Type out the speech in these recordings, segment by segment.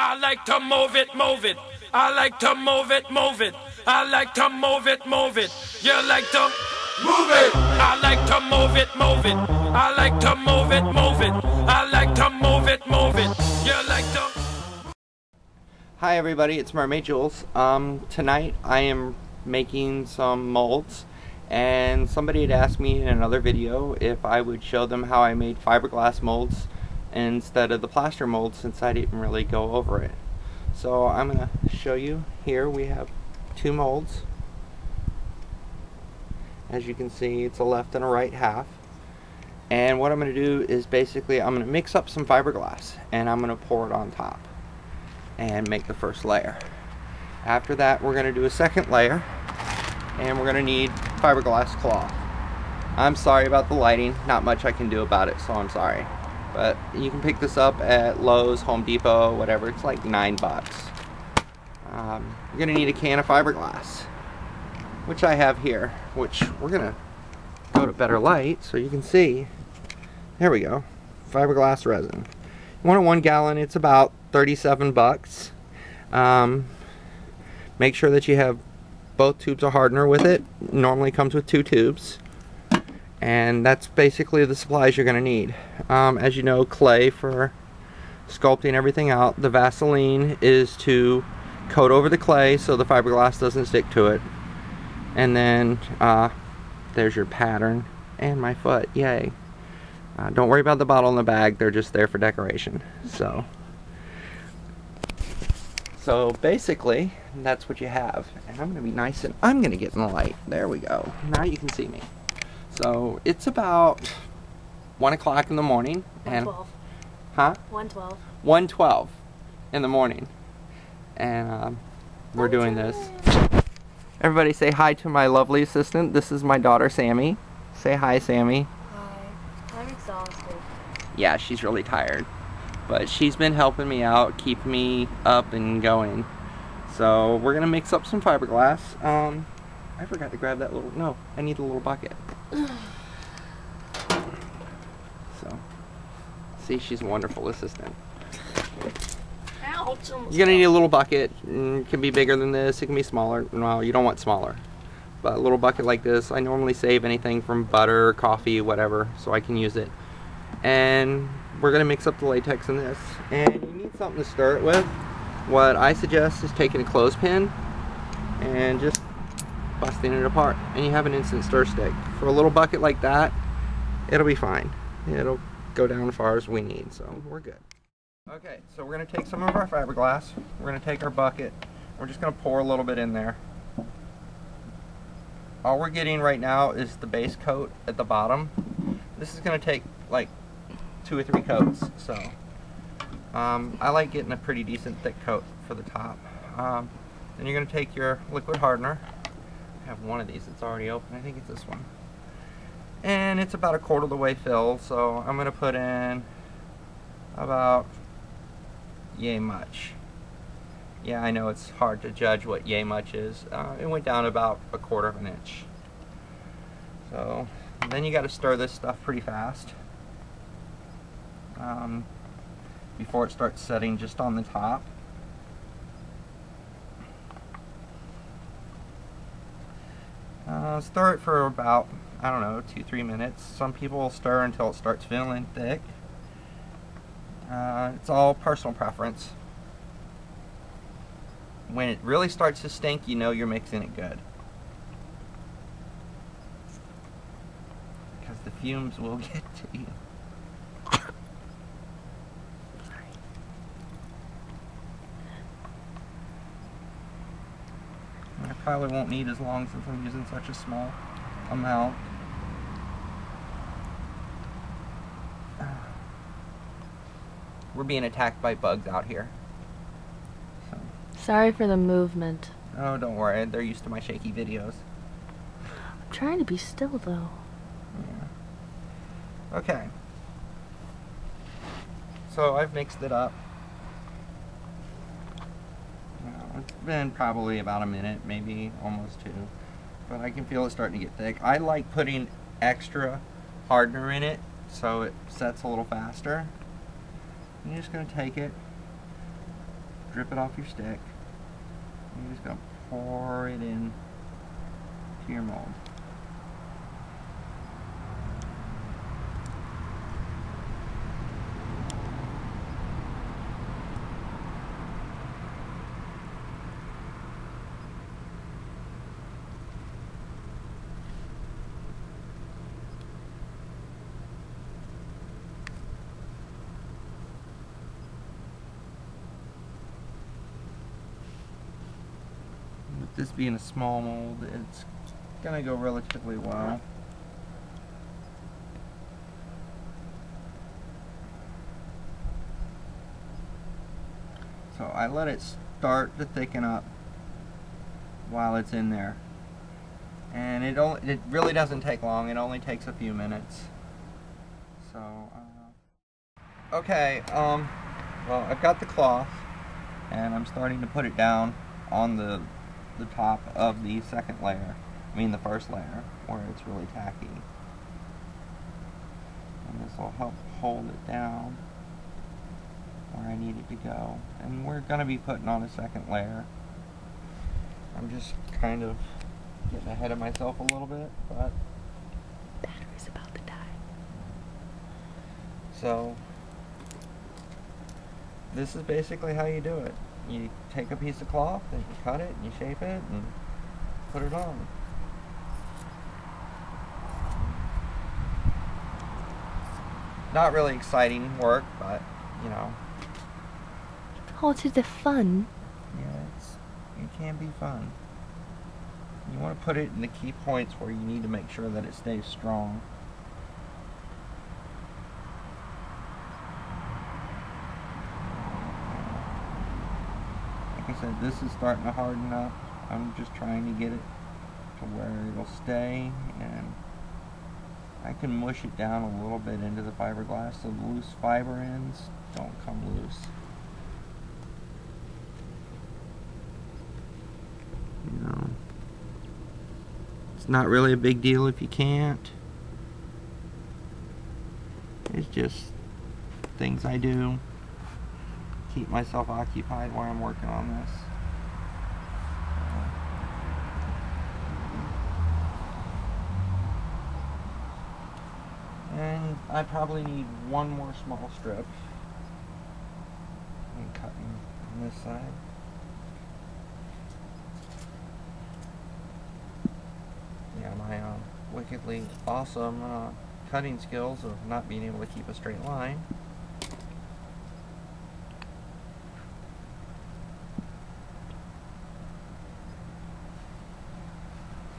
I like to move it, move it. I like to move it, move it. I like to move it, move it. You like to move it. I like to move it, move it. I like to move it, move it. I like to move it, move it. You like to. Hi everybody, it's Mermaid Jules. Tonight I am making some molds, and somebody had asked me in another video if I would show them how I made fiberglass molds instead of the plaster molds, since I didn't really go over it. So I'm going to show you. Here we have two molds. As you can see, it's a left and a right half. And what I'm going to do is basically I'm going to mix up some fiberglass and I'm going to pour it on top and make the first layer. After that, we're going to do a second layer, and we're going to need fiberglass cloth. I'm sorry about the lighting, not much I can do about it, so I'm sorry. But you can pick this up at Lowe's, Home Depot, whatever. It's like $9. You're going to need a can of fiberglass, which I have here, which we're going to go to better light so you can see. There we go. Fiberglass resin. You want a 1 gallon, it's about 37 bucks. Make sure that you have both tubes of hardener with it. Normally comes with 2 tubes. And that's basically the supplies you're going to need. As you know, clay for sculpting everything out. The Vaseline is to coat over the clay so the fiberglass doesn't stick to it. And then there's your pattern and my foot. Yay. Don't worry about the bottle and the bag. They're just there for decoration. So basically, that's what you have. And I'm going to be nice and I'm going to get in the light. There we go. Now you can see me. So it's about 1 o'clock in the morning. 1:12. Huh? 1:12. 1:12 in the morning. And we're doing this. Everybody say hi to my lovely assistant. This is my daughter, Sammy. Say hi, Sammy. Hi. I'm exhausted. Yeah, she's really tired. But she's been helping me out, keeping me up and going. So we're going to mix up some fiberglass. I forgot to grab that little, no, I need a little bucket. So, see, she's a wonderful assistant. Ouch. You're going to need a little bucket. It can be bigger than this, it can be smaller. No, you don't want smaller. But a little bucket like this, I normally save anything from butter, coffee, whatever, so I can use it. And we're going to mix up the latex in this. And you need something to stir it with. What I suggest is taking a clothespin and just busting it apart, and you have an instant stir stick. For a little bucket like that, it'll be fine. It'll go down as far as we need, so we're good. Okay, so we're going to take some of our fiberglass, we're going to take our bucket, we're just going to pour a little bit in there. All we're getting right now is the base coat at the bottom. This is going to take like 2 or 3 coats, so I like getting a pretty decent thick coat for the top. Then you're going to take your liquid hardener. I have one of these that's already open. I think it's this one. And it's about 1/4 of the way filled, so I'm going to put in about yay much. Yeah, I know it's hard to judge what yay much is. It went down about 1/4 of an inch. So then you got to stir this stuff pretty fast before it starts setting just on the top. Stir it for about, I don't know, 2-3 minutes. Some people will stir until it starts feeling thick. It's all personal preference. When it really starts to stink, you know you're mixing it good, because the fumes will get to you. I probably won't need as long since I'm using such a small amount. We're being attacked by bugs out here. So. Sorry for the movement. Oh, don't worry. They're used to my shaky videos. I'm trying to be still, though. Yeah. Okay. So I've mixed it up. It's been probably about a minute, maybe almost 2. But I can feel it starting to get thick. I like putting extra hardener in it so it sets a little faster. You're just going to take it drip it off your stick. You're just gonna pour it in to your mold. With this being a small mold, it's gonna go relatively well. So I let it start to thicken up while it's in there, and it really doesn't take long. It only takes a few minutes. So okay, well, I've got the cloth and I'm starting to put it down on the top of the second layer, the first layer, where it's really tacky. And this will help hold it down where I need it to go. And we're going to be putting on a second layer. I'm just kind of getting ahead of myself a little bit, but Battery's about to die. so this is basically how you do it. You take a piece of cloth and you cut it and you shape it and put it on. Not really exciting work, but you know. Oh, it's the fun. Yeah, it can be fun. You want to put it in the key points where you need to make sure that it stays strong. Like I said, this is starting to harden up. I'm just trying to get it to where it'll stay, and I can mush it down a little bit into the fiberglass so the loose fiber ends don't come loose. You know, it's not really a big deal if you can't. It's just things I do. Keep myself occupied while I'm working on this. And I probably need one more small strip. I'm cutting on this side. Yeah, my wickedly awesome cutting skills of not being able to keep a straight line. So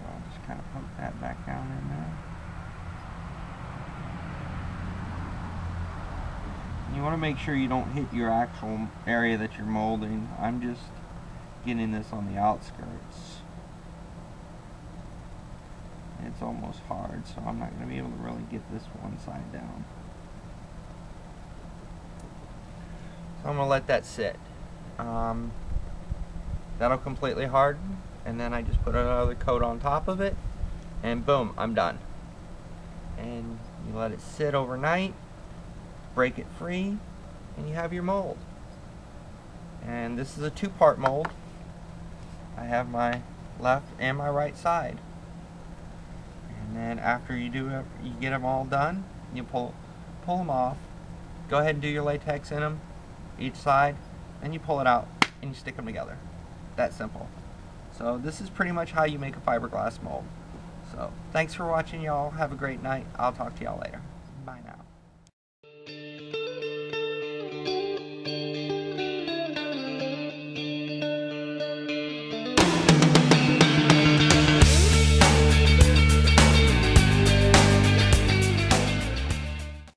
I'll just kind of poke that back down in there. You want to make sure you don't hit your actual area that you're molding. I'm just getting this on the outskirts. It's almost hard, so I'm not going to be able to really get this one side down. So I'm going to let that sit. That'll completely harden, and then I just put another coat on top of it, and boom, I'm done. And you let it sit overnight, break it free, and you have your mold. And this is a two-part mold. I have my left and my right side. And then after you get them all done, you pull them off. Go ahead and do your latex in them, each side, and you pull it out and you stick them together. That simple. So this is pretty much how you make a fiberglass mold. So thanks for watching, y'all. Have a great night. I'll talk to y'all later. Bye now.